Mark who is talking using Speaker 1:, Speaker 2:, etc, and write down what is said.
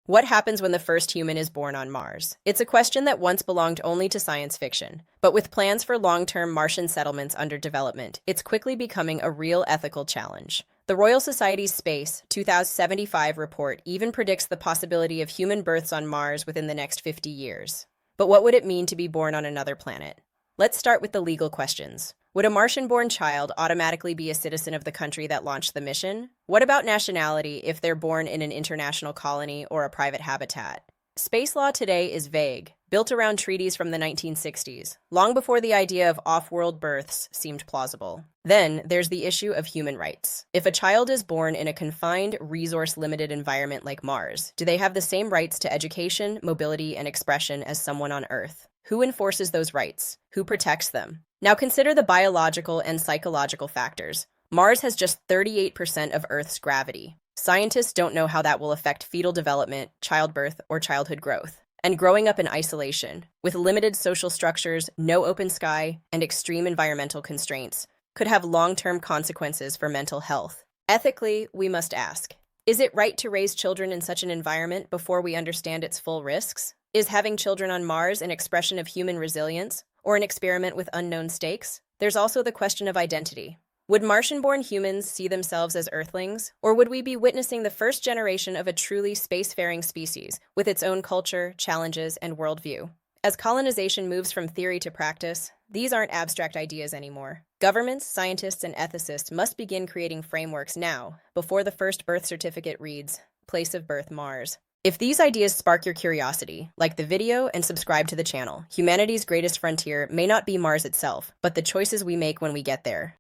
Speaker 1: What happens when the first human is born on Mars? It's a question that once belonged only to science fiction, but with plans for long-term Martian settlements under development, it's quickly becoming a real ethical challenge. The Royal Society's Space 2075 report even predicts the possibility of human births on Mars within the next 50 years. But what would it mean to be born on another planet? Let's start with the legal questions. Would a Martian-born child automatically be a citizen of the country that launched the mission? What about nationality if they're born in an international colony or a private habitat? Space law today is vague, built around treaties from the 1960s, long before the idea of off-world births seemed plausible. Then, there's the issue of human rights. If a child is born in a confined, resource-limited environment like Mars, do they have the same rights to education, mobility, and expression as someone on Earth? Who enforces those rights? Who protects them? Now consider the biological and psychological factors. Mars has just 38% of Earth's gravity. Scientists don't know how that will affect fetal development, childbirth, or childhood growth. And growing up in isolation, with limited social structures, no open sky, and extreme environmental constraints, could have long-term consequences for mental health. Ethically, we must ask, is it right to raise children in such an environment before we understand its full risks? Is having children on Mars an expression of human resilience, or an experiment with unknown stakes? There's also the question of identity. Would Martian-born humans see themselves as Earthlings, or would we be witnessing the first generation of a truly spacefaring species with its own culture, challenges, and worldview? As colonization moves from theory to practice, these aren't abstract ideas anymore. Governments, scientists, and ethicists must begin creating frameworks now, before the first birth certificate reads, "Place of birth Mars." If these ideas spark your curiosity, like the video and subscribe to the channel. Humanity's greatest frontier may not be Mars itself, but the choices we make when we get there.